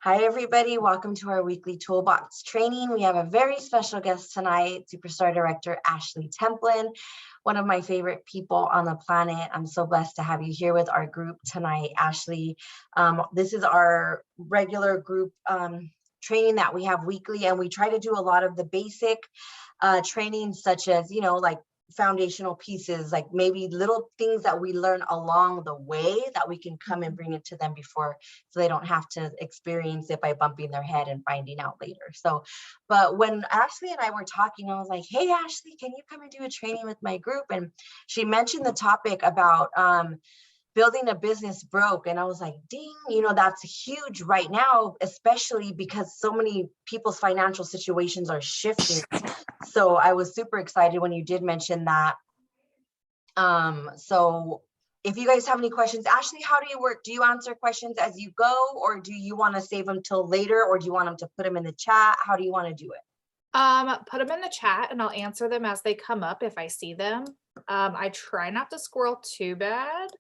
Hi, everybody. Welcome to our weekly toolbox training. We have a very special guest tonight, Superstar Director Ashley Templin, one of my favorite people on the planet. I'm so blessed to have you here with our group tonight, Ashley. This is our regular group training that we have weekly, and we try to do a lot of the basic training, such as, like foundational pieces, like maybe little things that we learn along the way that we can come and bring it to them before, so they don't have to experience it by bumping their head and finding out later. So, but when Ashley and I were talking, I was like, hey, Ashley, can you come and do a training with my group? And she mentioned the topic about building a business broke. And I was like, ding, that's huge right now, especially because so many people's financial situations are shifting. So I was super excited when you did mention that. So if you guys have any questions, Ashley, how do you work? Do you answer questions as you go, or do you want to save them till later, or do you want them to put them in the chat? How do you want to do it? Put them in the chat and I'll answer them as they come up if I see them. I try not to squirrel too bad,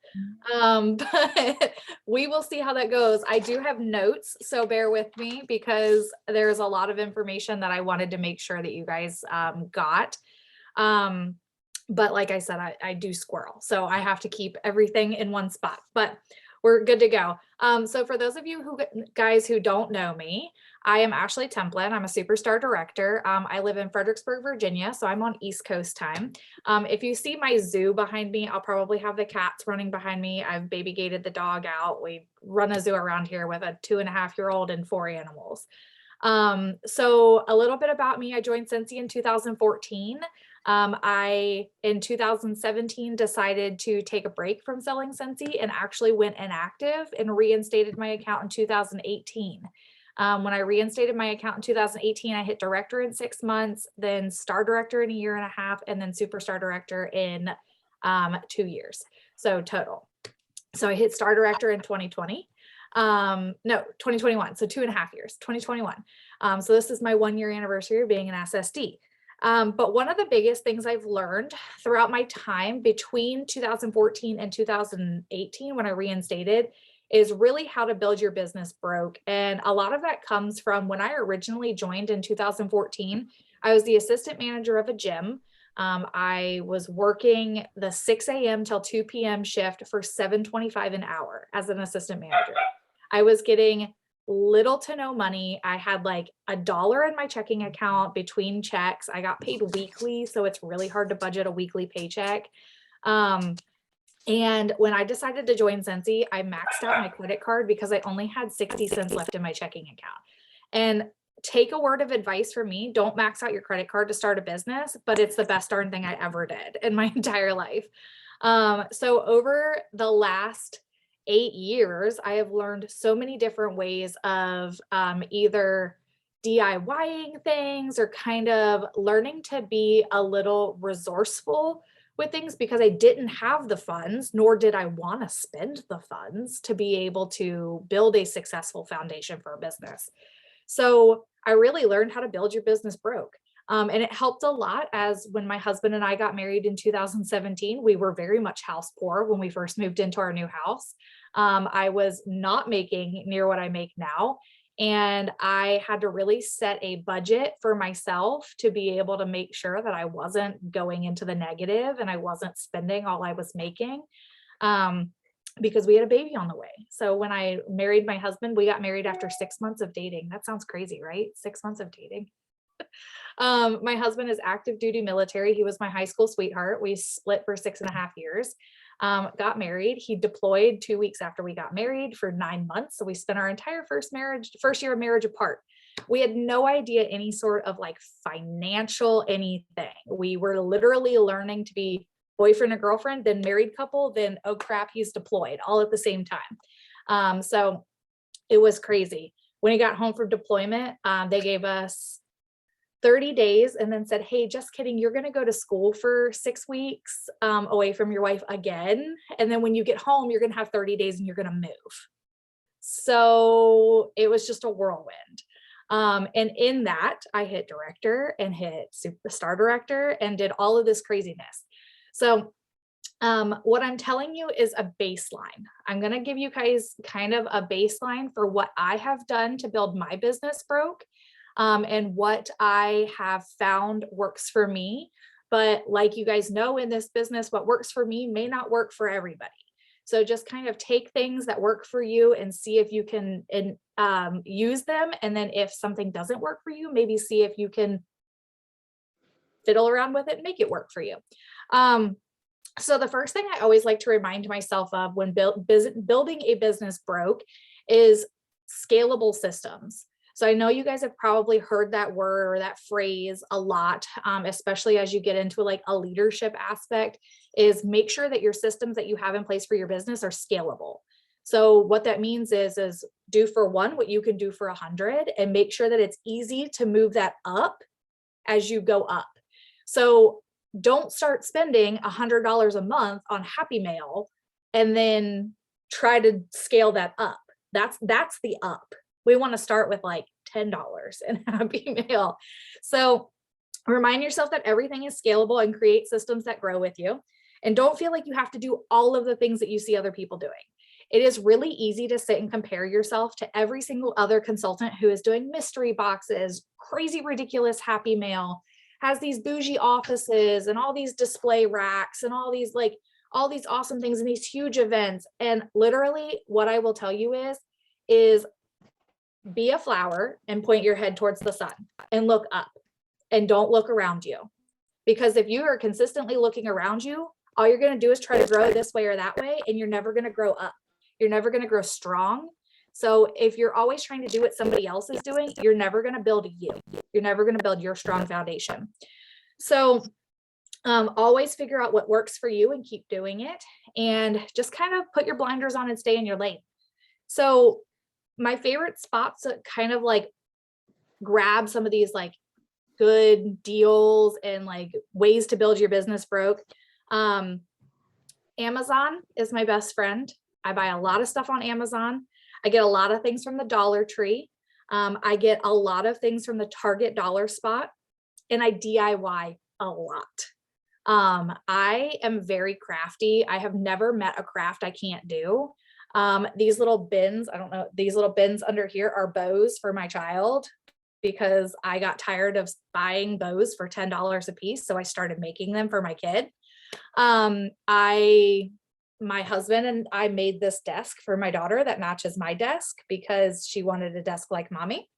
but we will see how that goes. I do have notes, so bear with me because there's a lot of information that I wanted to make sure that you guys got. But like I said, I do squirrel, so I have to keep everything in one spot, but we're good to go. So for those of you guys who don't know me, I am Ashley Templin. I'm a Superstar Director. I live in Fredericksburg, Virginia, so I'm on East Coast time. If you see my zoo behind me, I'll probably have the cats running behind me. I've baby gated the dog out. We run a zoo around here with a 2.5-year-old and 4 animals. So a little bit about me. I joined Scentsy in 2014. I, in 2017, decided to take a break from selling Scentsy and actually went inactive and reinstated my account in 2018. When I reinstated my account in 2018, I hit director in 6 months, then star director in 1.5 years, and then superstar director in 2 years. So total. So I hit star director in 2020. No, 2021. So 2.5 years, 2021. So this is my 1-year anniversary of being an SSD. But one of the biggest things I've learned throughout my time between 2014 and 2018, when I reinstated, is really how to build your business broke. And a lot of that comes from when I originally joined in 2014, I was the assistant manager of a gym. I was working the 6 a.m. till 2 p.m. shift for $7.25 an hour as an assistant manager. I was getting little to no money. I had like $1 in my checking account between checks. I got paid weekly, so it's really hard to budget a weekly paycheck. And when I decided to join Scentsy, I maxed out my credit card because I only had 60 cents left in my checking account. And take a word of advice from me, don't max out your credit card to start a business, but it's the best darn thing I ever did in my entire life. So over the last 8 years, I have learned so many different ways of either DIYing things or kind of learning to be a little resourceful with things because I didn't have the funds, nor did I want to spend the funds to be able to build a successful foundation for a business. So I really learned how to build your business broke. And it helped a lot as when my husband and I got married in 2017, we were very much house poor when we first moved into our new house. I was not making near what I make now. And I had to really set a budget for myself to be able to make sure that I wasn't going into the negative and I wasn't spending all I was making because we had a baby on the way. So when I married my husband, we got married after 6 months of dating. That sounds crazy, right? 6 months of dating. My husband is active duty military. He was my high school sweetheart. We split for 6.5 years. Got married. He deployed 2 weeks after we got married for 9 months. So we spent our entire first year of marriage apart. We had no idea any sort of like financial anything. We were literally learning to be boyfriend and girlfriend, then married couple, then, oh crap, he's deployed all at the same time. So it was crazy. When he got home from deployment, they gave us 30 days and then said, hey, just kidding, you're going to go to school for 6 weeks away from your wife again. And then when you get home, you're going to have 30 days and you're going to move. So it was just a whirlwind. And in that, I hit director and hit superstar director and did all of this craziness. So What I'm telling you is a baseline. I'm going to give you guys kind of a baseline for what I have done to build my business broke, and what I have found works for me. But like you guys know, in this business, what works for me may not work for everybody. So just kind of take things that work for you and see if you can use them. And then if something doesn't work for you, maybe see if you can fiddle around with it and make it work for you. So the first thing I always like to remind myself of when building a business broke is scalable systems. So I know you guys have probably heard that word or that phrase a lot, especially as you get into like a leadership aspect, is make sure that your systems that you have in place for your business are scalable. So what that means is do for one what you can do for 100, and make sure that it's easy to move that up as you go up. So don't start spending $100 a month on Happy Mail and then try to scale that up. That's the up. We want to start with like $10 in Happy Mail. So remind yourself that everything is scalable and create systems that grow with you. And don't feel like you have to do all of the things that you see other people doing. It is really easy to sit and compare yourself to every single other consultant who is doing mystery boxes, crazy, ridiculous Happy Mail, has these bougie offices and all these display racks and all these awesome things and these huge events. And literally what I will tell you is be a flower and point your head towards the sun and look up, and don't look around you. Because if you are consistently looking around you, all you're going to do is try to grow this way or that way, and you're never going to grow up. You're never going to grow strong. So if you're always trying to do what somebody else is doing, you're never going to build you. You're never going to build your strong foundation. So always figure out what works for you and keep doing it, and just kind of put your blinders on and stay in your lane. So my favorite spots that kind of like grab some of these like good deals and like ways to build your business broke. Amazon is my best friend. I buy a lot of stuff on Amazon. I get a lot of things from the Dollar Tree. I get a lot of things from the Target dollar spot, and I DIY a lot. I am very crafty. I have never met a craft I can't do. These little bins, I don't know, these little bins under here are bows for my child because I got tired of buying bows for $10 a piece. So I started making them for my kid. My husband and I made this desk for my daughter that matches my desk because she wanted a desk like mommy.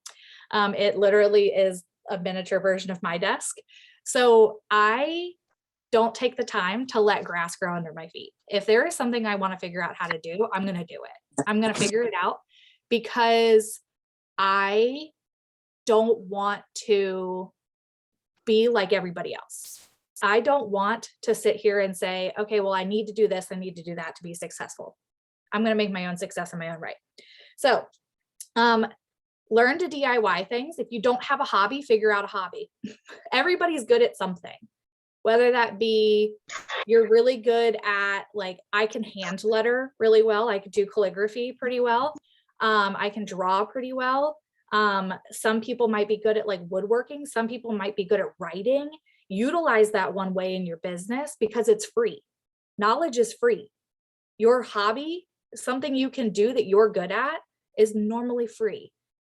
It literally is a miniature version of my desk. So I don't take the time to let grass grow under my feet. If there is something I want to figure out how to do, I'm going to do it. I'm going to figure it out because I don't want to be like everybody else. I don't want to sit here and say, okay, well, I need to do this, I need to do that to be successful. I'm going to make my own success in my own right. So, learn to DIY things. If you don't have a hobby, figure out a hobby. Everybody's good at something. Whether that be you're really good at, like, I can hand letter really well. I could do calligraphy pretty well. I can draw pretty well. Some people might be good at like woodworking. Some people might be good at writing. Utilize that one way in your business because it's free. Knowledge is free. Your hobby, something you can do that you're good at, is normally free.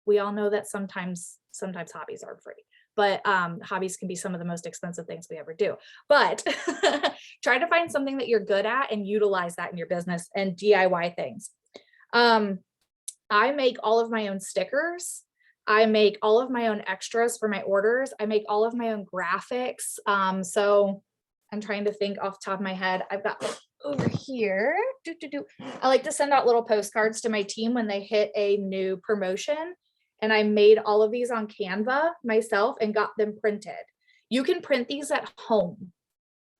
We all know that sometimes hobbies aren't free. But hobbies can be some of the most expensive things we ever do. But try to find something that you're good at and utilize that in your business and DIY things. I make all of my own stickers. I make all of my own extras for my orders. I make all of my own graphics. So I'm trying to think off the top of my head. I've got over here. I like to send out little postcards to my team when they hit a new promotion. And I made all of these on Canva myself and got them printed. You can print these at home.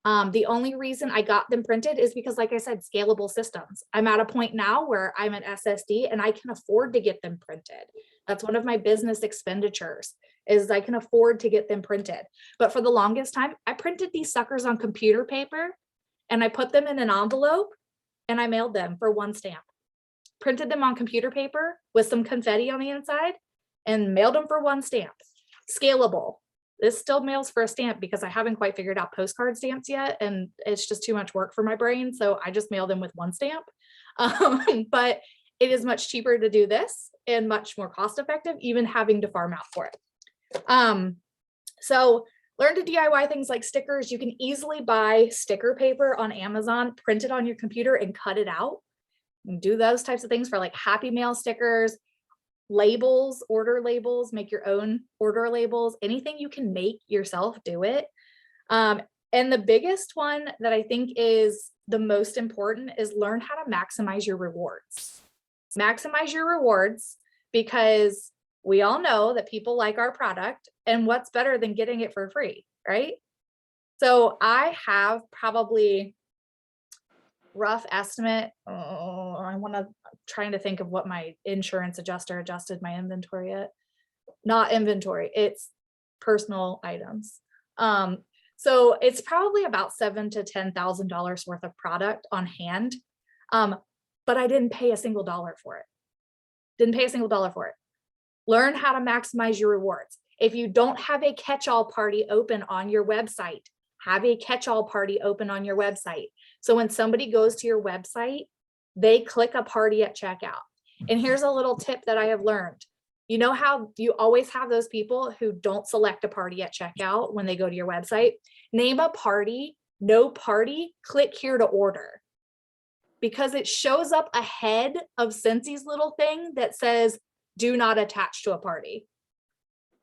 The only reason I got them printed is because, like I said, scalable systems. I'm at a point now where I'm an SSD and I can afford to get them printed. That's one of my business expenditures, is I can afford to get them printed. But for the longest time, I printed these suckers on computer paper and I put them in an envelope and I mailed them for one stamp. Printed them on computer paper with some confetti on the inside and mailed them for one stamp. Scalable. this still mails for a stamp because I haven't quite figured out postcard stamps yet. And it's just too much work for my brain. So I just mail them with one stamp. But it is much cheaper to do this and much more cost effective, even having to farm out for it. So learn to DIY things like stickers. You can easily buy sticker paper on Amazon, print it on your computer and cut it out. You can do those types of things for like Happy Mail stickers, labels, order labels, make your own order labels, anything you can make yourself, do it. And the biggest one that I think is the most important is learn how to maximize your rewards. Maximize your rewards, because we all know that people like our product, and what's better than getting it for free, right? So I have probably rough estimate. Trying to think of what my insurance adjuster adjusted my inventory at. Not inventory, it's personal items. So it's probably about $7,000 to $10,000 worth of product on hand. But I didn't pay a single dollar for it. Didn't pay a single dollar for it. Learn how to maximize your rewards. If you don't have a catch-all party open on your website, have a catch-all party open on your website. So when somebody goes to your website, they click a party at checkout. And here's a little tip that I have learned. You know how you always have those people who don't select a party at checkout when they go to your website? Name a party, no party, click here to order. Because it shows up ahead of Scentsy's little thing that says, do not attach to a party.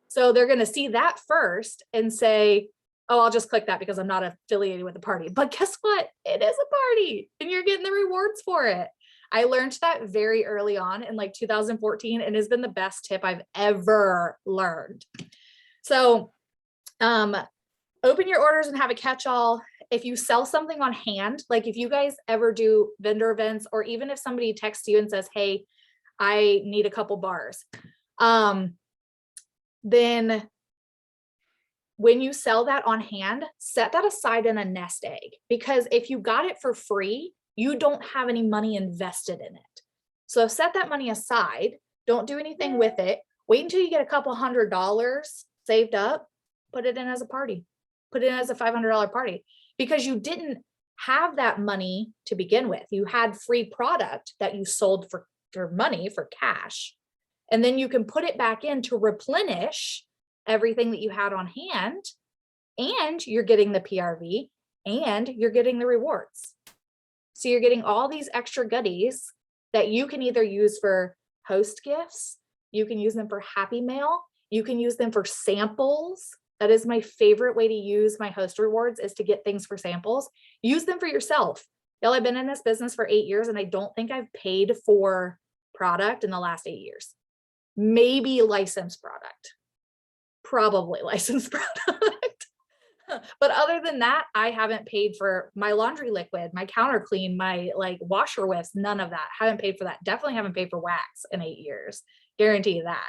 So they're going to see that first and say, oh, I'll just click that because I'm not affiliated with the party. But guess what? It is a party and you're getting the rewards for it. I learned that very early on in like 2014, and has been the best tip I've ever learned. So open your orders and have a catch-all. If you sell something on hand, like if you guys ever do vendor events, or even if somebody texts you and says, hey, I need a couple bars. Then when you sell that on hand, set that aside in a nest egg, because if you got it for free, you don't have any money invested in it. So set that money aside, don't do anything with it. Wait until you get a couple $100 saved up, put it in as a party, put it in as a $500 party, because you didn't have that money to begin with. You had free product that you sold for money, for cash. And then you can put it back in to replenish everything that you had on hand, and you're getting the PRV and you're getting the rewards. So you're getting all these extra goodies that you can either use for host gifts, you can use them for Happy Mail, you can use them for samples. That is my favorite way to use my host rewards, is to get things for samples. Use them for yourself. Y'all, I've been in this business for 8 years and I don't think I've paid for product in the last 8 years. Maybe licensed product, probably licensed product. But other than that, I haven't paid for my laundry liquid, my counter clean, my like washer whiffs, none of that. Haven't paid for that. Definitely haven't paid for wax in 8 years. Guarantee you that.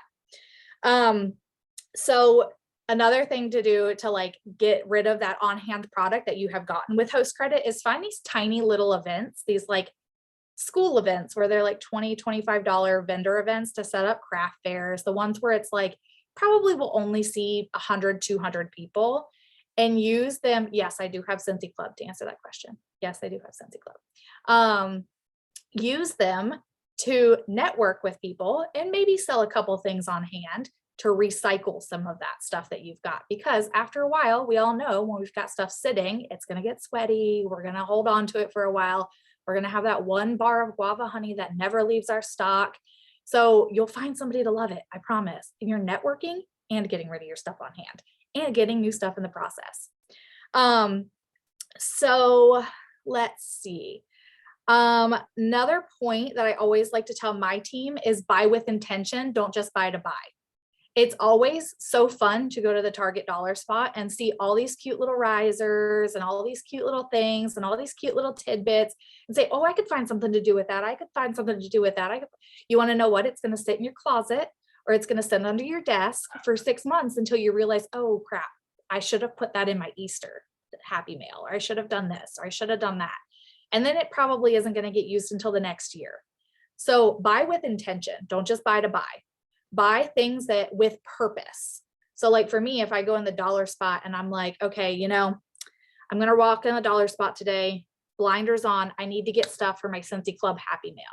So another thing to do to like get rid of that on-hand product that you have gotten with host credit is find these tiny little events, these like school events where they're like $20, $25 vendor events to set up craft fairs, the ones where it's like probably will only see 100, 200 people, and use them. Yes, I do have Scentsy Club to answer that question. Yes, I do have Scentsy Club. Use them to network with people and maybe sell a couple things on hand to recycle some of that stuff that you've got. Because after a while, we all know when we've got stuff sitting, it's going to get sweaty. We're going to hold on to it for a while. We're going to have that one bar of guava honey that never leaves our stock. So you'll find somebody to love it, I promise. And you're networking and getting rid of your stuff on hand and getting new stuff in the process. So let's see. Another point that I always like to tell my team is buy with intention. Don't just buy to buy. It's always so fun to go to the Target dollar spot and see all these cute little risers and all these cute little things and all these cute little tidbits and say, oh, I could find something to do with that. I could find something to do with that. You want to know what? It's going to sit in your closet, or it's going to sit under your desk for 6 months until you realize, oh crap, I should have put that in my Easter Happy Mail, or I should have done this, or I should have done that. And then it probably isn't going to get used until the next year. So buy with intention. Don't just buy to buy. Buy things that with purpose. So like for me, if I go in the dollar spot and I'm like, okay, you know, I'm going to walk in the dollar spot today, blinders on. I need to get stuff for my Scentsy Club Happy Meal.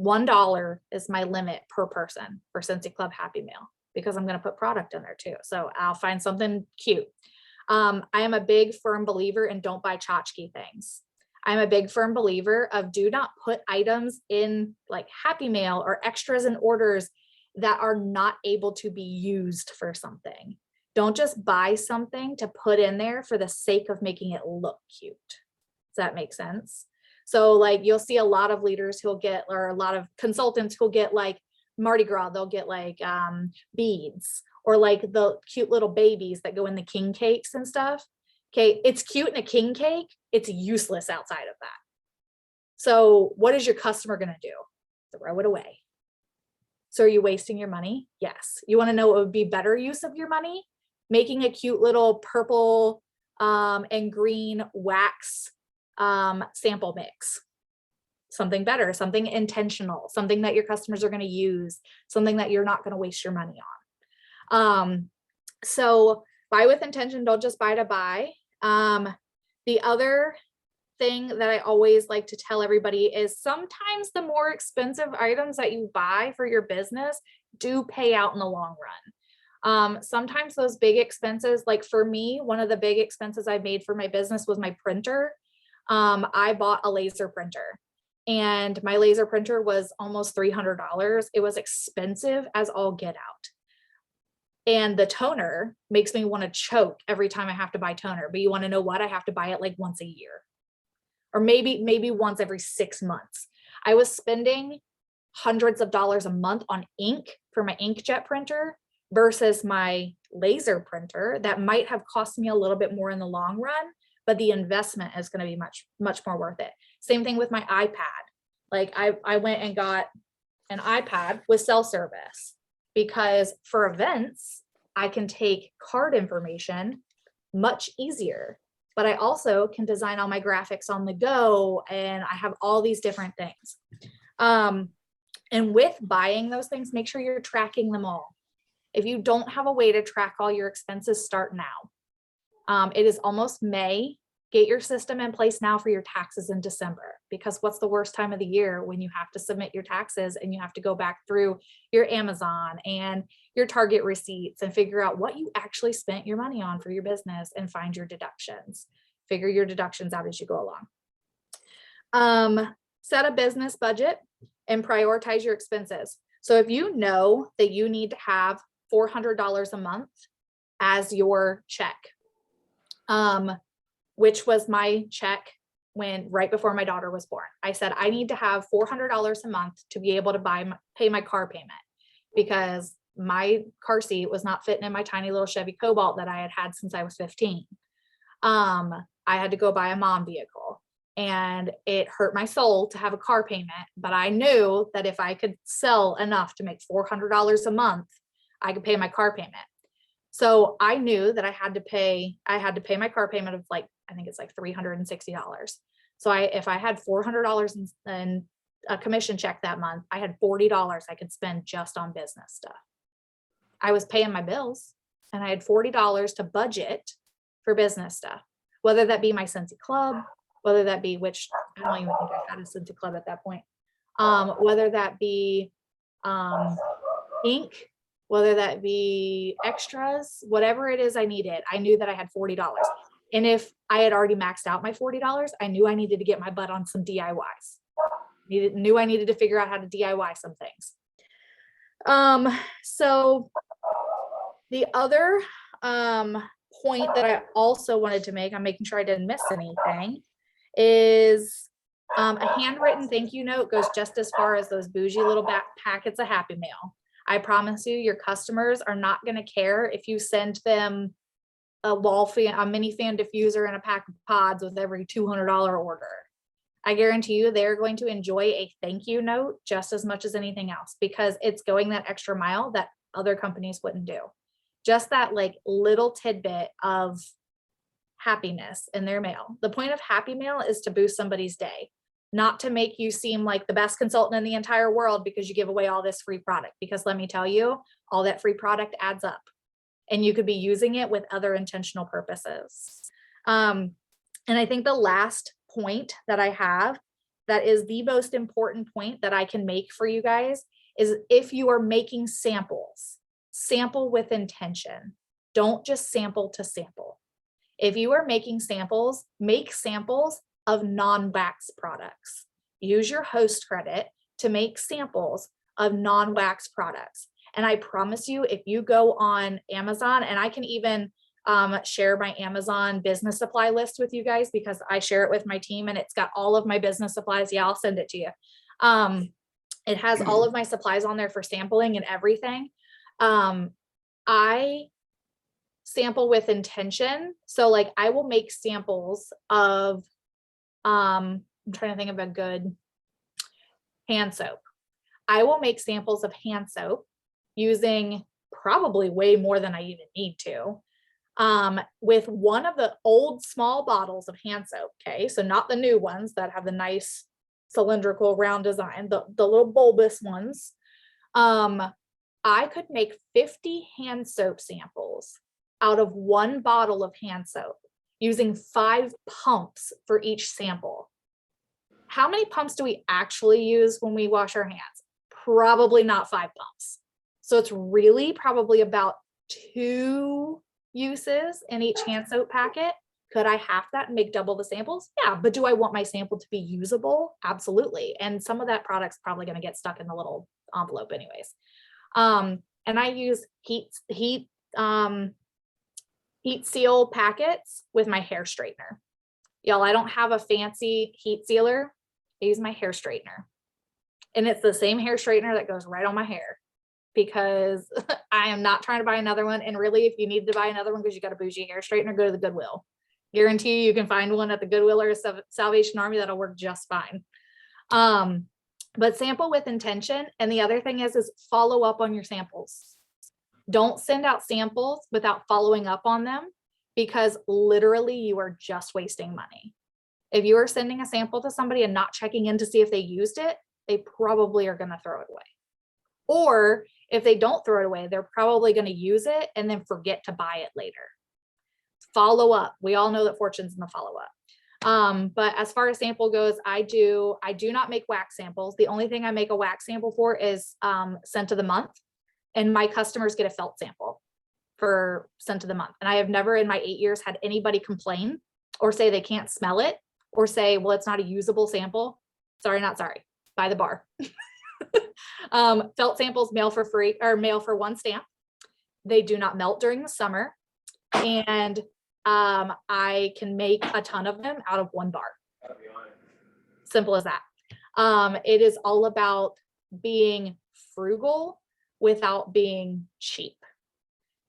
$1 is my limit per person for Scentsy Club Happy Meal because I'm going to put product in there too. So I'll find something cute. I am a big firm believer in don't buy tchotchke things. I'm a big firm believer of do not put items in like Happy Mail or extras and orders that are not able to be used for something. Don't just buy something to put in there for the sake of making it look cute. Does that make sense? So like you'll see a lot of leaders who'll get, or a lot of consultants who'll get like Mardi Gras, they'll get like beads or like the cute little babies that go in the king cakes and stuff. Okay, it's cute in a king cake. It's useless outside of that. So what is your customer going to do? Throw it away. So are you wasting your money? Yes. You want to know what would be better use of your money? Making a cute little purple and green wax sample mix. Something better, something intentional, something that your customers are going to use, something that you're not going to waste your money on. So buy with intention, don't just buy to buy. The other thing that I always like to tell everybody is sometimes the more expensive items that you buy for your business do pay out in the long run. Sometimes those big expenses, like for me, one of the big expenses I made for my business was my printer. I bought a laser printer and my laser printer was almost $300. It was expensive as all get out. And the toner makes me want to choke every time I have to buy toner. But you want to know what? I have to buy it like once a year or maybe once every 6 months. I was spending hundreds of dollars a month on ink for my inkjet printer versus my laser printer that might have cost me a little bit more in the long run, but the investment is going to be much more worth it. Same thing with my iPad. Like I went and got an iPad with cell service because for events, I can take card information much easier, but I also can design all my graphics on the go and I have all these different things. And with buying those things, make sure you're tracking them all. If you don't have a way to track all your expenses, start now. It is almost May. Get your system in place now for your taxes in December, because what's the worst time of the year when you have to submit your taxes and you have to go back through your Amazon and your Target receipts and figure out what you actually spent your money on for your business and find your deductions. Figure your deductions out as you go along. Set a business budget and prioritize your expenses. So if you know that you need to have $400 a month as your check, which was my check when right before my daughter was born. I said, I need to have $400 a month to be able to pay my car payment because my car seat was not fitting in my tiny little Chevy Cobalt that I had had since I was 15. I had to go buy a mom vehicle and it hurt my soul to have a car payment, but I knew that if I could sell enough to make $400 a month, I could pay my car payment. So I knew that I had to pay my car payment of like, I think it's like $360. So if I had $400 in a commission check that month, I had $40 I could spend just on business stuff. I was paying my bills and I had $40 to budget for business stuff, whether that be my Scentsy Club, whether that be, which I don't even think I had a Scentsy Club at that point, whether that be ink, whether that be extras, whatever it is I needed, I knew that I had $40. And if I had already maxed out my $40, I knew I needed to get my butt on some DIYs. Knew I needed to figure out how to DIY some things. So the other point that I also wanted to make, I'm making sure I didn't miss anything, is a handwritten thank you note goes just as far as those bougie little packets of Happy Mail. I promise you, your customers are not going to care if you send them a mini fan diffuser and a pack of pods with every $200 order. I guarantee you they're going to enjoy a thank you note just as much as anything else because it's going that extra mile that other companies wouldn't do. Just that like little tidbit of happiness in their mail. The point of Happy Mail is to boost somebody's day, not to make you seem like the best consultant in the entire world because you give away all this free product. Because let me tell you, all that free product adds up. and you could be using it with other intentional purposes. And I think the last point that I have that is the most important point that I can make for you guys is if you are making samples, sample with intention. Don't just sample to sample. If you are making samples, make samples of non-wax products. Use your host credit to make samples of non-wax products. And I promise you, if you go on Amazon, and I can even share my Amazon business supply list with you guys because I share it with my team and it's got all of my business supplies. Yeah, I'll send it to you. It has all of my supplies on there for sampling and everything. I sample with intention. So like I will make samples of, I'm trying to think of a good hand soap. I will make samples of hand soap using probably way more than I even need to, with one of the old small bottles of hand soap. Okay. So not the new ones that have the nice cylindrical round design, the little bulbous ones. I could make 50 hand soap samples out of one bottle of hand soap using 5 pumps for each sample. How many pumps do we actually use when we wash our hands? Probably not 5 pumps. So it's really probably about 2 uses in each hand soap packet. Could I half that and make double the samples? Yeah, but do I want my sample to be usable? Absolutely. And some of that product's probably going to get stuck in the little envelope anyways. And I use heat seal packets with my hair straightener. Y'all, I don't have a fancy heat sealer. I use my hair straightener. And it's the same hair straightener that goes right on my hair because I am not trying to buy another one. And really, if you need to buy another one because you got a bougie hair straightener, go to the Goodwill. Guarantee you can find one at the Goodwill or Salvation Army that'll work just fine. But sample with intention. And the other thing is follow up on your samples. Don't send out samples without following up on them because literally you are just wasting money. If you are sending a sample to somebody and not checking in to see if they used it, they probably are going to throw it away. Or if they don't throw it away, they're probably going to use it and then forget to buy it later. Follow up. We all know that fortune's in the follow up. But as far as sample goes, I do not make wax samples. The only thing I make a wax sample for is scent of the month. And my customers get a felt sample for scent of the month. And I have never in my 8 years had anybody complain or say they can't smell it or say, well, it's not a usable sample. Sorry, not sorry. Buy the bar. Felt samples mail for free or mail for 1 stamp. They do not melt during the summer. And I can make a ton of them out of 1 bar. Simple as that. It is all about being frugal without being cheap.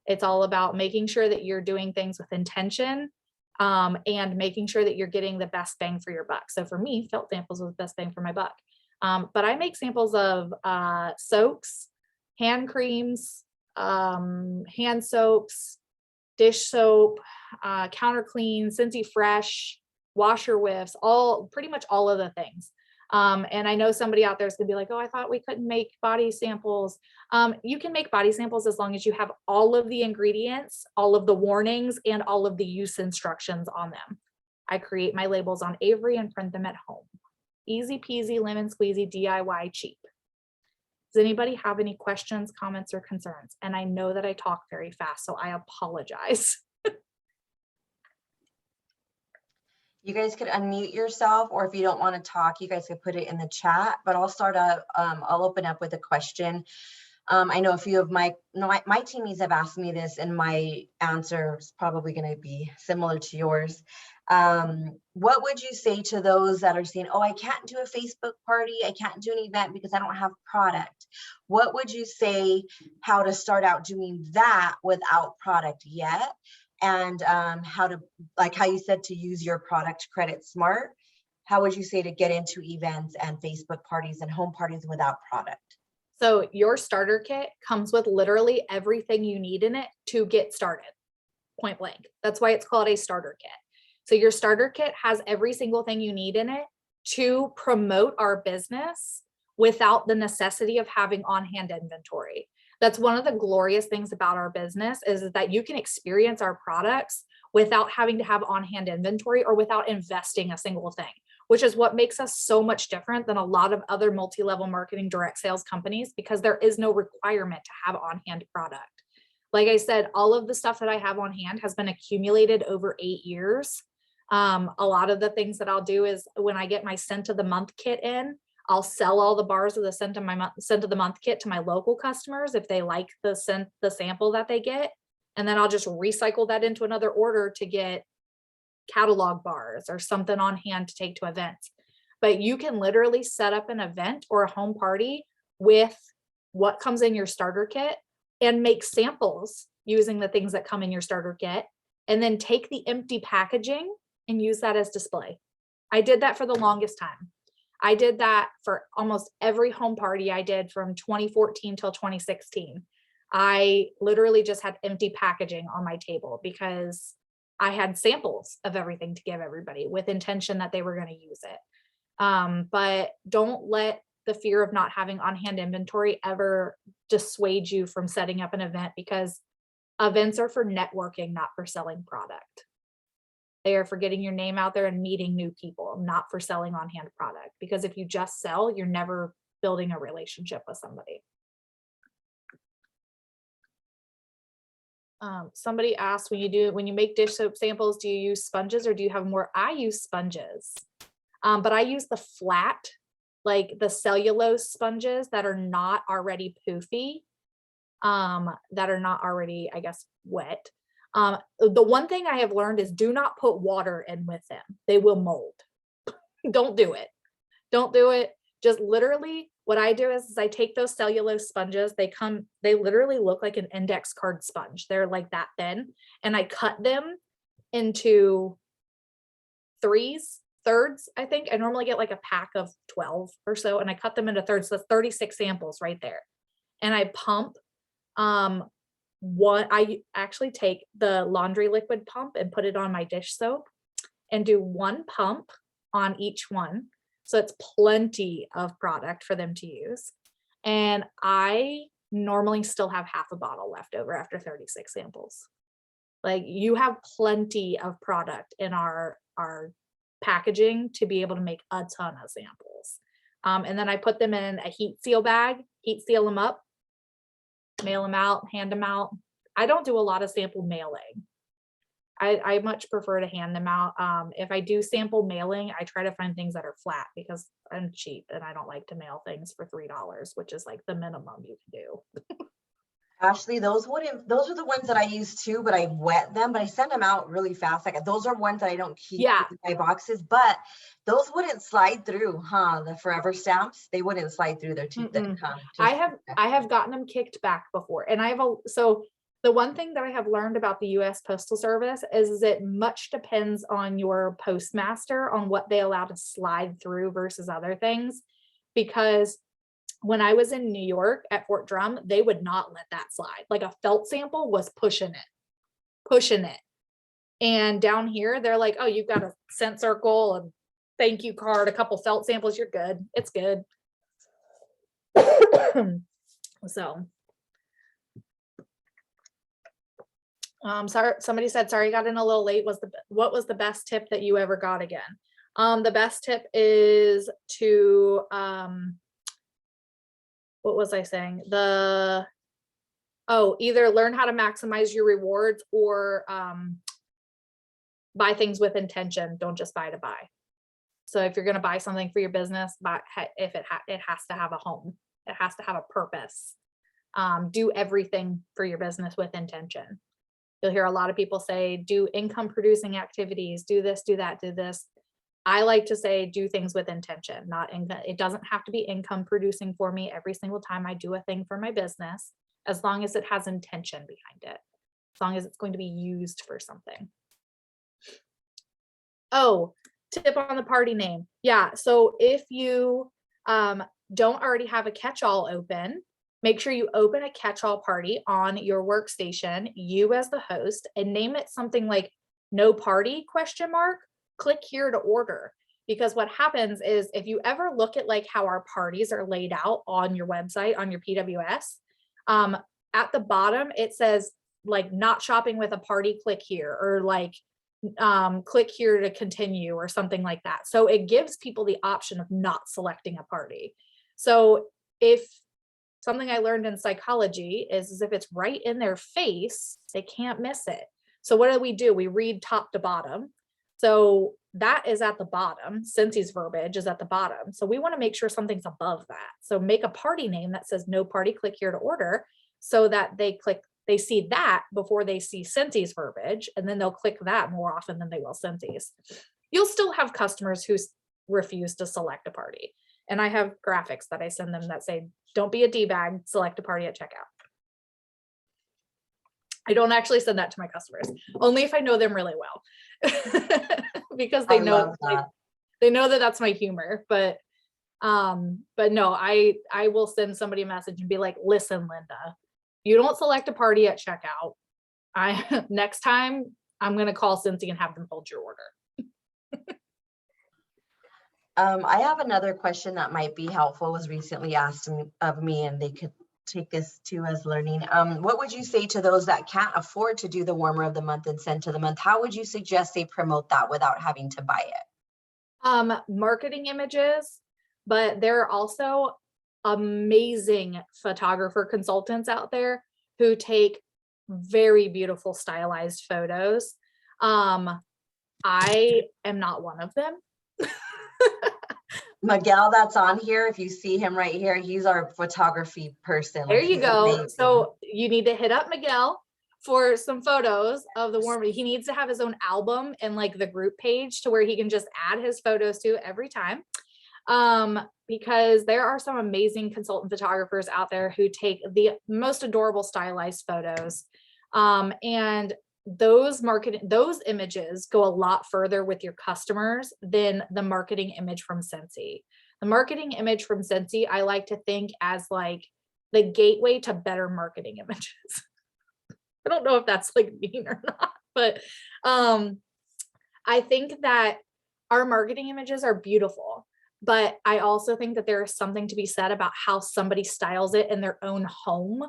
It's all about making sure that you're doing things with intention and making sure that you're getting the best bang for your buck. So for me, felt samples was the best bang for my buck. But I make samples of soaps, hand creams, hand soaps, dish soap, counter clean, Scentsy Fresh, washer whiffs, pretty much all of the things. And I know somebody out there is gonna be like, oh, I thought we couldn't make body samples. You can make body samples as long as you have all of the ingredients, all of the warnings, and all of the use instructions on them. I create my labels on Avery and print them at home. Easy peasy, lemon squeezy, DIY cheap. Does anybody have any questions, comments, or concerns? And I know that I talk very fast, so I apologize. You guys could unmute yourself, or if you don't want to talk, you guys could put it in the chat, but I'll start out, I'll open up with a question. I know a few of my teammates have asked me this, and my answer is probably going to be similar to yours. What would you say to those that are saying, oh, I can't do a Facebook party, I can't do an event because I don't have product? What would you say how to start out doing that without product yet? And how to, like how you said, to use your product credit smart, how would you say to get into events and Facebook parties and home parties without product? So your starter kit comes with literally everything you need in it to get started, point blank. That's why it's called a starter kit. So your starter kit has every single thing you need in it to promote our business without the necessity of having on-hand inventory. That's one of the glorious things about our business is that you can experience our products without having to have on-hand inventory or without investing a single thing, which is what makes us so much different than a lot of other multi-level marketing direct sales companies, because there is no requirement to have on-hand product. Like I said, all of the stuff that I have on hand has been accumulated over 8 years. A lot of the things that I'll do is when I get my scent of the month kit in, I'll sell all the bars of the scent of the month kit to my local customers if they like the sample that they get. And then I'll just recycle that into another order to get catalog bars or something on hand to take to events. But you can literally set up an event or a home party with what comes in your starter kit and make samples using the things that come in your starter kit, and then take the empty packaging and use that as display. I did that for the longest time. I did that for almost every home party I did from 2014 till 2016. I literally just had empty packaging on my table because I had samples of everything to give everybody with intention that they were going to use it. But don't let the fear of not having on-hand inventory ever dissuade you from setting up an event, because events are for networking, not for selling product. They are for getting your name out there and meeting new people, not for selling on-hand product. Because if you just sell, you're never building a relationship with somebody. Somebody asked, when you make dish soap samples, do you use sponges or do you have more? I use sponges, but I use the flat, like the cellulose sponges that are not already poofy, that are not already, I guess, wet. The one thing I have learned is do not put water in with them. They will mold. Don't do it. Don't do it. Just literally what I do is I take those cellulose sponges. They literally look like an index card sponge. They're like that thin. And I cut them into thirds, I think. I normally get like a pack of 12 or so, and I cut them into thirds. So that's 36 samples right there. And I pump I actually take the laundry liquid pump and put it on my dish soap and do one pump on each one. So it's plenty of product for them to use. And I normally still have half a bottle left over after 36 samples. Like, you have plenty of product in our packaging to be able to make a ton of samples. And then I put them in a heat seal bag, heat seal them up, mail them out, hand them out. I don't do a lot of sample mailing. I much prefer to hand them out. If I do sample mailing, I try to find things that are flat because I'm cheap and I don't like to mail things for $3, which is like the minimum you can do. Ashley, those are the ones that I use too, but I wet them, but I send them out really fast. Like, those are ones that I don't keep in my boxes, but those wouldn't slide through, huh? The forever stamps, they wouldn't slide through. They're too thick, huh? I have gotten them kicked back before. And so the one thing that I have learned about the US Postal Service is it much depends on your postmaster on what they allow to slide through versus other things. Because when I was in New York at Fort Drum, they would not let that slide. Like, a felt sample was pushing it. And down here, they're like, oh, you've got a scent circle, a thank you card, a couple felt samples, you're good. It's good. So, sorry, somebody said, sorry, got in a little late. What was the best tip that you ever got again? The best tip is to, what was I saying? Either learn how to maximize your rewards or buy things with intention. Don't just buy to buy. So if you're going to buy something for your business, it has to have a home. It has to have a purpose. Do everything for your business with intention. You'll hear a lot of people say, do income producing activities, do this, do that, do this. I like to say, do things with intention, not income. It doesn't have to be income producing for me every single time I do a thing for my business, as long as it has intention behind it, as long as it's going to be used for something. Oh, tip on the party name. Yeah. So if you don't already have a catch-all open, make sure you open a catch-all party on your workstation, you as the host, and name it something like "no party?" ? Click here to order. Because what happens is, if you ever look at like how our parties are laid out on your website, on your PWS, at the bottom, it says like not shopping with a party, click here, or like click here to continue or something like that. So it gives people the option of not selecting a party. So if something I learned in psychology is if it's right in their face, they can't miss it. So what do? We read top to bottom. So that is at the bottom. Cincy's verbiage is at the bottom. So we want to make sure something's above that. So make a party name that says no party, click here to order, so that they see that before they see Cincy's verbiage, and then they'll click that more often than they will Cincy's. You'll still have customers who refuse to select a party. And I have graphics that I send them that say, don't be a D-bag, select a party at checkout. I don't actually send that to my customers, only if I know them really well, because they know that that's my humor. But no, I will send somebody a message and be like, listen, Linda, you don't select a party at checkout. Next time I'm going to call Cincy and have them hold your order. I have another question that might be helpful, was recently asked of me, and they could take this too as learning. What would you say to those that can't afford to do the warmer of the month and scent of the month? How would you suggest they promote that without having to buy it? Marketing images, but there are also amazing photographer consultants out there who take very beautiful stylized photos. I am not one of them. Miguel, that's on here. If you see him right here, he's our photography person. There you go. So you need to hit up Miguel for some photos of the warm. He needs to have his own album and like the group page to where he can just add his photos to every time. Because there are some amazing consultant photographers out there who take the most adorable stylized photos. And those images go a lot further with your customers than the marketing image from Cincy. The marketing image from Cincy, I like to think as like the gateway to better marketing images. I don't know if that's like mean or not, but I think that our marketing images are beautiful, but I also think that there is something to be said about how somebody styles it in their own home,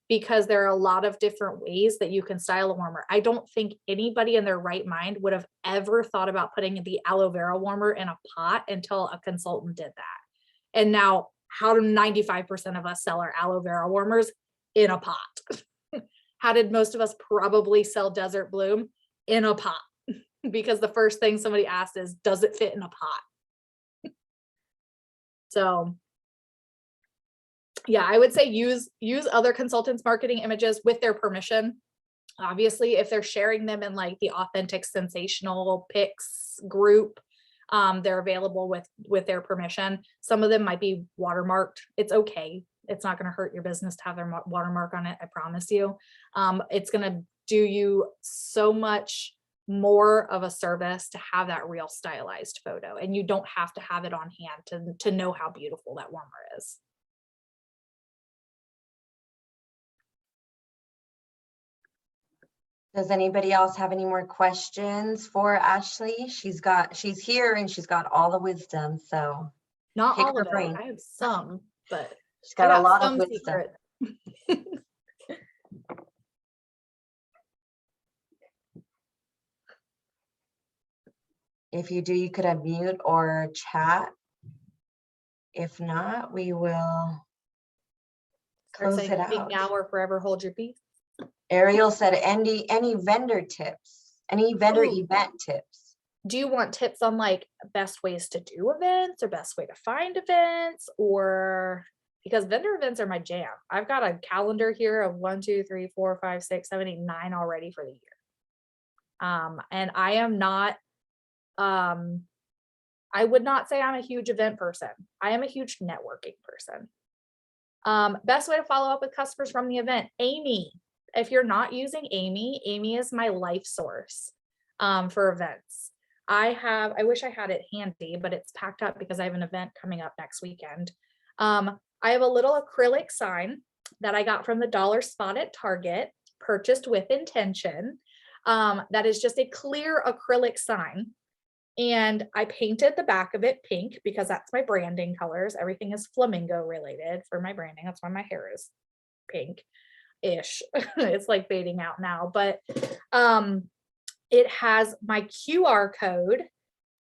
because there are a lot of different ways that you can style a warmer. I don't think anybody in their right mind would have ever thought about putting the aloe vera warmer in a pot until a consultant did that. And now, how do 95% of us sell our aloe vera warmers? In a pot. How did most of us probably sell Desert Bloom? In a pot. Because the first thing somebody asked is, does it fit in a pot? So yeah, I would say use other consultants' marketing images with their permission. Obviously, if they're sharing them in like the Authentic Sensational Pics group, they're available with their permission. Some of them might be watermarked. It's okay. It's not going to hurt your business to have their watermark on it. I promise you. It's going to do you so much more of a service to have that real stylized photo, and you don't have to have it on hand to know how beautiful that warmer is. Does anybody else have any more questions for Ashley? She's here and she's got all the wisdom. So not all of it. I have some, but she's got a lot of wisdom. If you do, you could unmute or chat. If not, we will close it out. Now or forever hold your peace. Ariel said, any vendor tips, any vendor event tips? Do you want tips on like best ways to do events or best way to find events? Or because vendor events are my jam. I've got a calendar here of 1, 2, 3, 4, 5, 6, 7, 8, 9 already for the year. And I am not, I would not say I'm a huge event person. I am a huge networking person. Best way to follow up with customers from the event, Amy. If you're not using Amy, Amy is my life source for events. I wish I had it handy, but it's packed up because I have an event coming up next weekend. I have a little acrylic sign that I got from the dollar spot at Target, purchased with intention. That is just a clear acrylic sign. And I painted the back of it pink because that's my branding colors. Everything is flamingo related for my branding. That's why my hair is pink. ish. It's like fading out now, but it has my QR code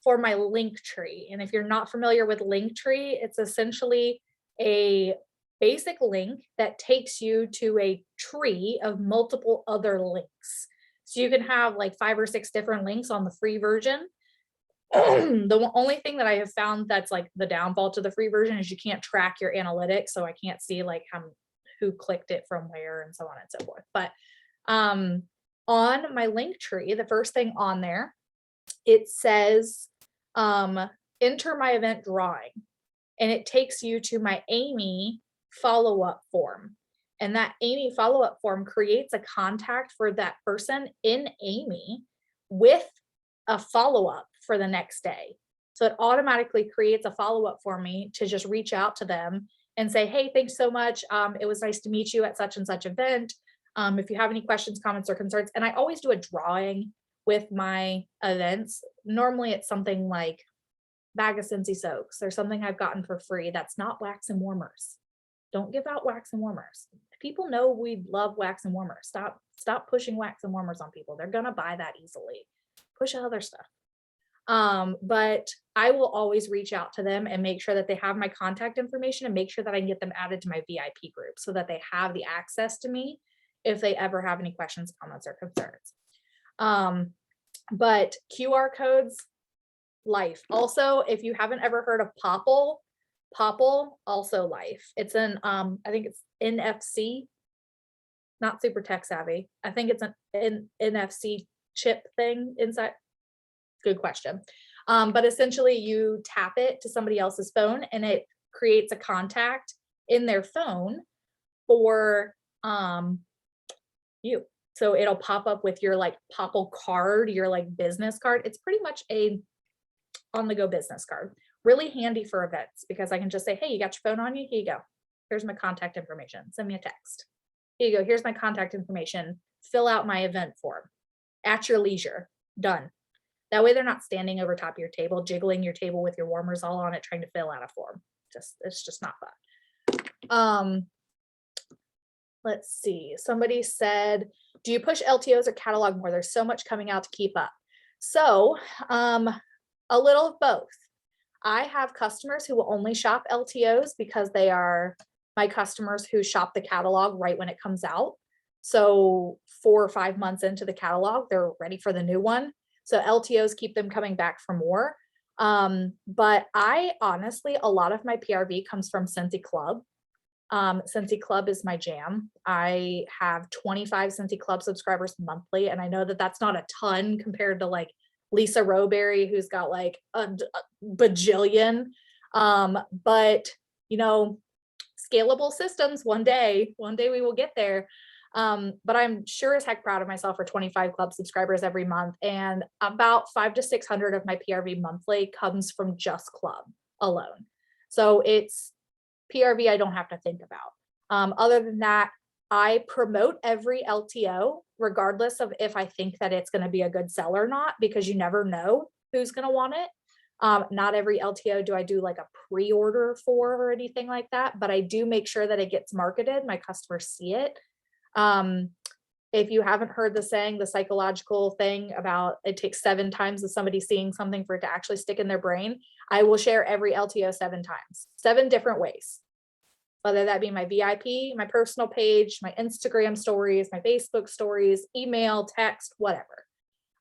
for my link tree. And if you're not familiar with Linktree, it's essentially a basic link that takes you to a tree of multiple other links. So you can have like 5 or 6 different links on the free version. The only thing that I have found that's like the downfall to the free version is you can't track your analytics. So I can't see like who clicked it from where and so on and so forth. But on my link tree, the first thing on there, it says, enter my event drawing, and it takes you to my Amy follow-up form. And that Amy follow-up form creates a contact for that person in Amy with a follow-up for the next day. So it automatically creates a follow-up for me to just reach out to them and say, hey, thanks so much. It was nice to meet you at such and such event. If you have any questions, comments, or concerns, and I always do a drawing with my events. Normally it's something like bag of Scentsy soaks or something I've gotten for free that's not wax and warmers. Don't give out wax and warmers. People know we love wax and warmers. Stop pushing wax and warmers on people. They're gonna buy that easily. Push other stuff. But I will always reach out to them and make sure that they have my contact information and make sure that I can get them added to my VIP group so that they have the access to me if they ever have any questions, comments, or concerns. But QR codes, life. Also, if you haven't ever heard of Popple, also life. It's an I think it's NFC, not super tech savvy. I think it's an NFC chip thing inside. Good question. But essentially you tap it to somebody else's phone and it creates a contact in their phone for you. So it'll pop up with your like Popple card, your like business card. It's pretty much a on-the-go business card. Really handy for events because I can just say, hey, you got your phone on you? Here you go. Here's my contact information. Send me a text. Here you go. Here's my contact information. Fill out my event form at your leisure. Done. That way they're not standing over top of your table, jiggling your table with your warmers all on it, trying to fill out a form. It's just not fun. Let's see. Somebody said, do you push LTOs or catalog more? There's so much coming out to keep up. So a little of both. I have customers who will only shop LTOs because they are my customers who shop the catalog right when it comes out. So 4 or 5 months into the catalog, they're ready for the new one. So LTOs keep them coming back for more. But I honestly, a lot of my PRV comes from Scentsy Club. Scentsy Club is my jam. I have 25 Scentsy Club subscribers monthly. And I know that that's not a ton compared to like Lisa Rowberry, who's got like a bajillion. But you know, scalable systems, one day we will get there. But I'm sure as heck proud of myself for 25 club subscribers every month. And about 500 to 600 of my PRV monthly comes from just club alone. So it's PRV I don't have to think about. Other than that, I promote every LTO, regardless of if I think that it's going to be a good sell or not, because you never know who's going to want it. Not every LTO do I do like a pre-order for or anything like that, but I do make sure that it gets marketed. My customers see it. If you haven't heard the saying, the psychological thing about it takes 7 times of somebody seeing something for it to actually stick in their brain, I will share every LTO 7 times, 7 different ways. Whether that be my VIP, my personal page, my Instagram stories, my Facebook stories, email, text, whatever.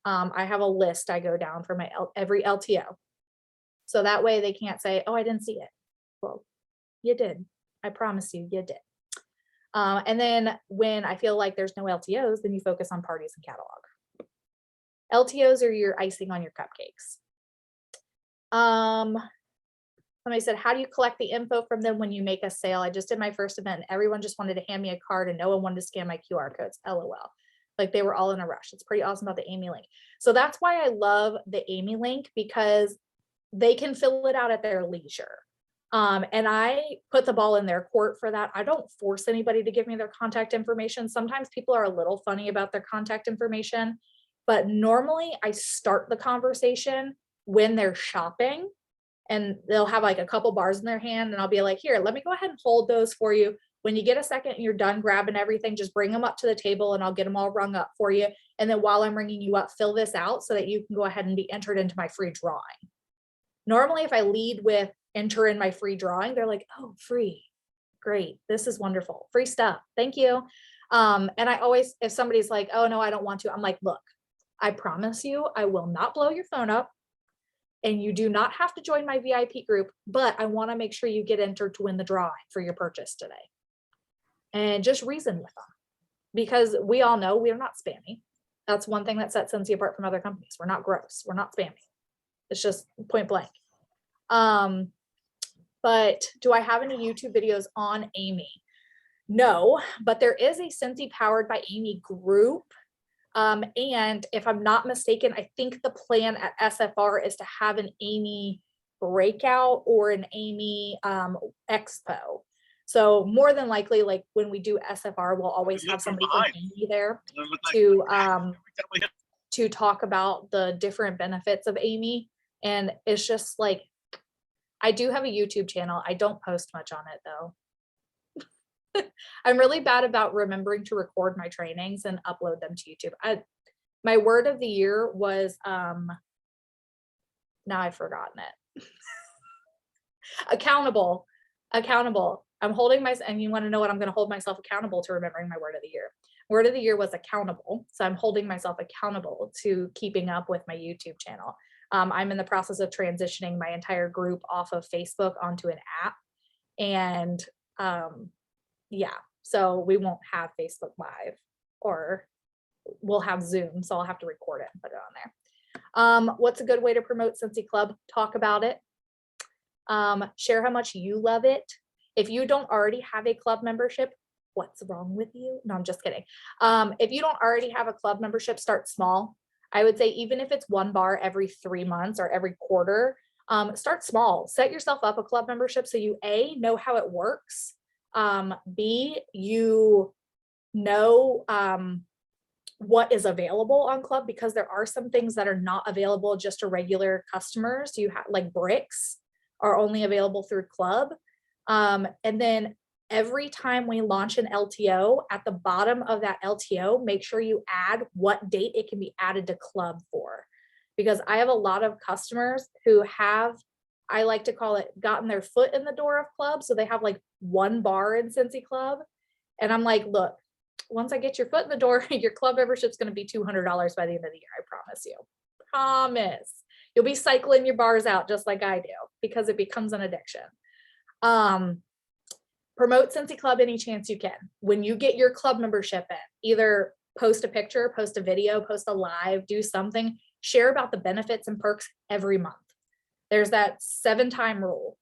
I have a list I go down for my every LTO. So that way they can't say, oh, I didn't see it. Well, you did. I promise you, you did. And then when I feel like there's no LTOs, then you focus on parties and catalog. LTOs are your icing on your cupcakes. Somebody said, how do you collect the info from them when you make a sale? I just did my first event and everyone just wanted to hand me a card and no one wanted to scan my QR codes. LOL. Like they were all in a rush. It's pretty awesome about the Amy link. So that's why I love the Amy link, because they can fill it out at their leisure. And I put the ball in their court for that. I don't force anybody to give me their contact information. Sometimes people are a little funny about their contact information, but normally I start the conversation when they're shopping and they'll have like a couple bars in their hand and I'll be like, here, let me go ahead and hold those for you. When you get a second and you're done grabbing everything, just bring them up to the table and I'll get them all rung up for you. And then while I'm ringing you up, fill this out so that you can go ahead and be entered into my free drawing. Normally, if I lead with enter in my free drawing, they're like, oh, free. Great. This is wonderful. Free stuff. Thank you. And I always, if somebody's like, oh no, I don't want to, I'm like, look, I promise you, I will not blow your phone up. And you do not have to join my VIP group, but I want to make sure you get entered to win the drawing for your purchase today. And just reason with them, because we all know we are not spammy. That's one thing that sets Scentsy apart from other companies. We're not gross. We're not spammy. It's just point blank. But do I have any YouTube videos on Amy? No, but there is a Scentsy Powered by Amy group. And if I'm not mistaken, I think the plan at SFR is to have an Amy breakout or an Amy expo. So more than likely, like when we do SFR, we'll always have somebody from Amy there to talk about the different benefits of Amy. And it's just like, I do have a YouTube channel. I don't post much on it though. I'm really bad about remembering to record my trainings and upload them to YouTube. My word of the year was, now I've forgotten it. Accountable. I'm holding myself, and you want to know what I'm going to hold myself accountable to remembering my word of the year. Word of the year was accountable. So I'm holding myself accountable to keeping up with my YouTube channel. I'm in the process of transitioning my entire group off of Facebook onto an app. And yeah, so we won't have Facebook Live, or we'll have Zoom. So I'll have to record it and put it on there. What's a good way to promote Scentsy Club? Talk about it. Share how much you love it. If you don't already have a club membership, what's wrong with you? No, I'm just kidding. If you don't already have a club membership, start small. I would say even if it's 1 bar every 3 months or every quarter, start small. Set yourself up a club membership so you A, know how it works. B, you know what is available on club, because there are some things that are not available just to regular customers. You have like bricks are only available through club. And then every time we launch an LTO, at the bottom of that LTO, make sure you add what date it can be added to club for. Because I have a lot of customers who have, I like to call it, gotten their foot in the door of club. So they have like 1 bar in Scentsy Club. And I'm like, look, once I get your foot in the door, your club membership's going to be $200 by the end of the year. I promise you. Promise. You'll be cycling your bars out just like I do, because it becomes an addiction. Promote Scentsy Club any chance you can. When you get your club membership in, either post a picture, post a video, post a live, do something, share about the benefits and perks every month. There's that 7-time rule.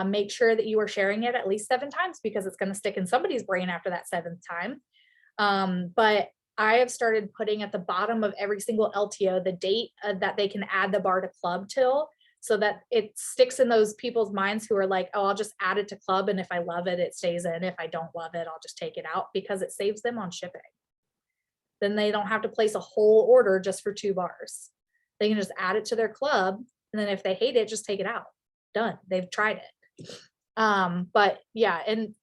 Make sure that you are sharing it at least 7 times, because it's going to stick in somebody's brain after that 7th time. But I have started putting at the bottom of every single LTO the date that they can add the bar to club till, so that it sticks in those people's minds who are like, oh, I'll just add it to club, and if I love it, it stays in. If I don't love it, I'll just take it out, because it saves them on shipping. Then they don't have to place a whole order just for 2 bars. They can just add it to their club, and then if they hate it, just take it out. Done. They've tried it. But yeah, and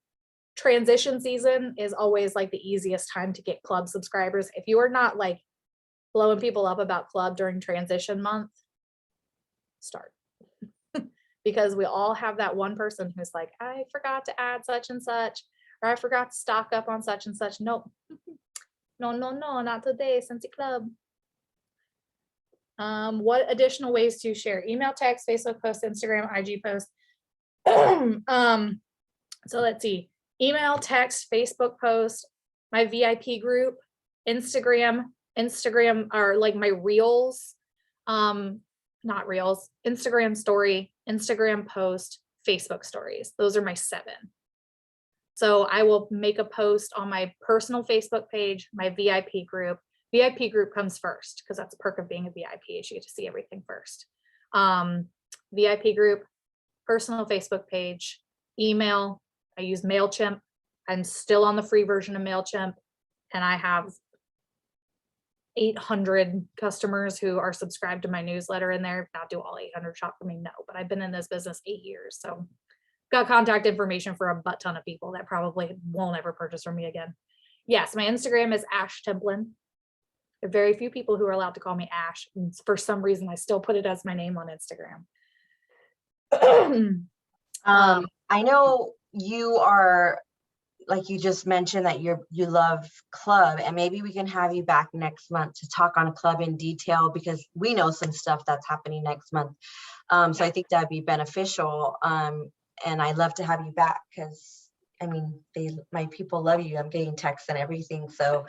transition season is always like the easiest time to get club subscribers. If you are not like blowing people up about club during transition month, start. Because we all have that one person who's like, I forgot to add such and such, or I forgot to stock up on such and such. Nope. No, not today, Scentsy Club. What additional ways to share? Email, text, Facebook post, Instagram, IG post. So let's see. Email, text, Facebook post, my VIP group, Instagram are like my reels, not reels, Instagram story, Instagram post, Facebook stories. Those are my 7. So I will make a post on my personal Facebook page, my VIP group. VIP group comes first, because that's a perk of being a VIP, is you get to see everything first. VIP group, personal Facebook page, email. I use MailChimp. I'm still on the free version of MailChimp, and I have 800 customers who are subscribed to my newsletter in there. Now, do all 800 shop for me? No, but I've been in this business 8 years. So got contact information for a butt ton of people that probably won't ever purchase from me again. Yes, my Instagram is Ash Templin. There are very few people who are allowed to call me Ash. And for some reason, I still put it as my name on Instagram. I know you are, like you just mentioned, that you love club, and maybe we can have you back next month to talk on club in detail, because we know some stuff that's happening next month. So I think that'd be beneficial. And I'd love to have you back, because I mean, my people love you. I'm getting texts and everything. So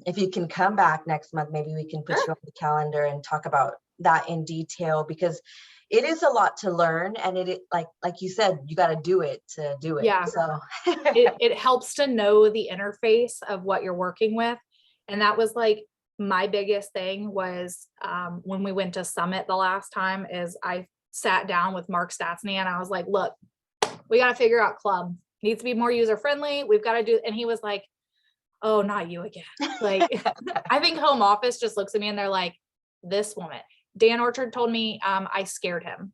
if you can come back next month, maybe we can put you on the calendar and talk about that in detail, because it is a lot to learn, and it like you said, you got to do it to do it. Yeah. So it helps to know the interface of what you're working with. And that was like my biggest thing was when we went to Summit the last time, is I sat down with Mark Statsny and I was like, look, we got to figure out club. It needs to be more user friendly. We've got to do, and he was like, oh, not you again. Like, I think home office just looks at me and they're like, this woman. Dan Orchard told me I scared him.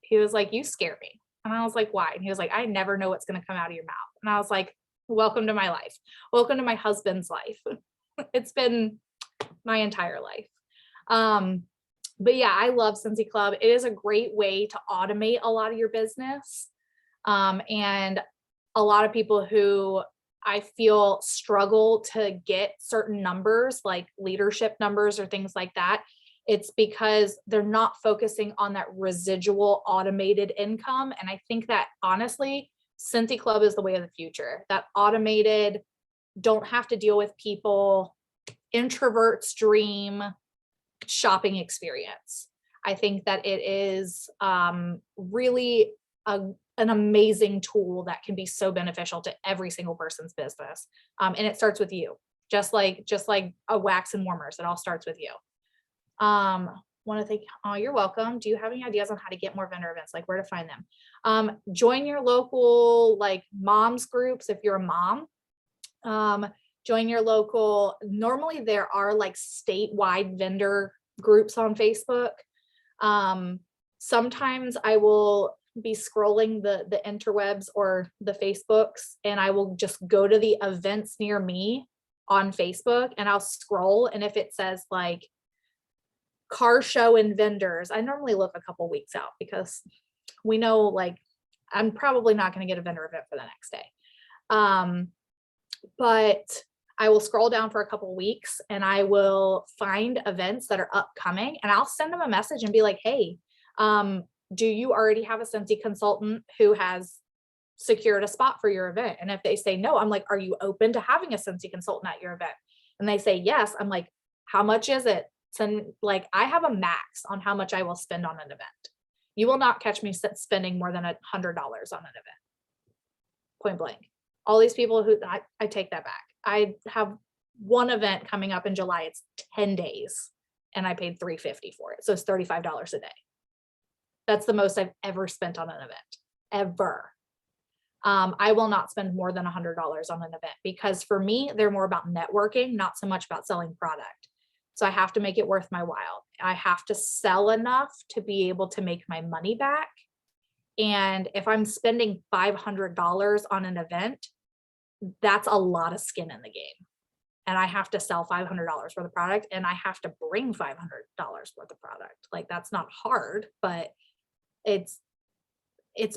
He was like, you scare me. And I was like, why? And he was like, I never know what's going to come out of your mouth. And I was like, welcome to my life. Welcome to my husband's life. It's been my entire life. But yeah, I love Scentsy Club. It is a great way to automate a lot of your business. And a lot of people who I feel struggle to get certain numbers, like leadership numbers or things like that, it's because they're not focusing on that residual automated income. And I think that honestly, Scentsy Club is the way of the future. That automated, don't have to deal with people, introverts dream shopping experience. I think that it is really an amazing tool that can be so beneficial to every single person's business. And it starts with you, just like a wax and warmers. It all starts with you. Want to thank, oh, you're welcome. Do you have any ideas on how to get more vendor events, like where to find them? Join your local like moms groups. If you're a mom, join your local, normally there are like statewide vendor groups on Facebook. Sometimes I will be scrolling the interwebs or the Facebooks, and I will just go to the events near me on Facebook and I'll scroll. And if it says like car show and vendors, I normally look a couple weeks out, because we know like I'm probably not going to get a vendor event for the next day. But I will scroll down for a couple of weeks and I will find events that are upcoming, and I'll send them a message and be like, hey, do you already have a Scentsy consultant who has secured a spot for your event? And if they say no, I'm like, are you open to having a Scentsy consultant at your event? And they say yes. I'm like, how much is it? So like, I have a max on how much I will spend on an event. You will not catch me spending more than $100 on an event. Point blank. All these people who, I take that back. I have one event coming up in July. It's 10 days and I paid $350 for it. So it's $35 a day. That's the most I've ever spent on an event, ever. I will not spend more than $100 on an event, because for me, they're more about networking, not so much about selling product. So I have to make it worth my while. I have to sell enough to be able to make my money back. And if I'm spending $500 on an event, that's a lot of skin in the game. And I have to sell $500 worth of product, and I have to bring $500 worth of product. Like, that's not hard, but it's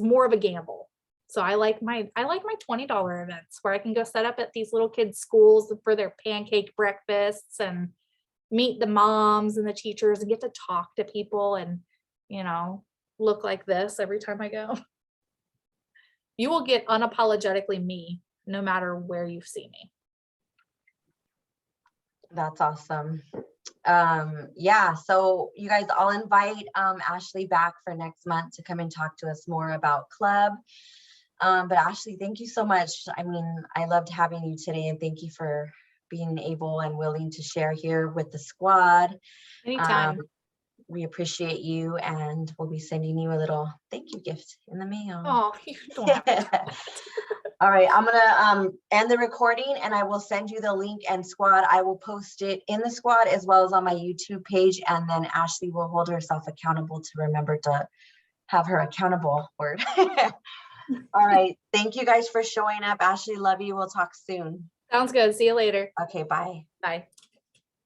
more of a gamble. So I like my $20 events where I can go set up at these little kids' schools for their pancake breakfasts and meet the moms and the teachers and get to talk to people and, you know, look like this every time I go. You will get unapologetically me no matter where you see me. That's awesome. Yeah, so you guys, I'll invite Ashley back for next month to come and talk to us more about club. But Ashley, thank you so much. I mean, I loved having you today, and thank you for being able and willing to share here with the squad. Anytime. We appreciate you, and we'll be sending you a little thank you gift in the mail. Oh, you don't have to. All right, I'm gonna end the recording, and I will send you the link, and squad, I will post it in the squad as well as on my YouTube page, and then Ashley will hold herself accountable to remember to have her accountable word. All right. Thank you guys for showing up. Ashley, love you. We'll talk soon. Sounds good. See you later. Okay, bye. Bye.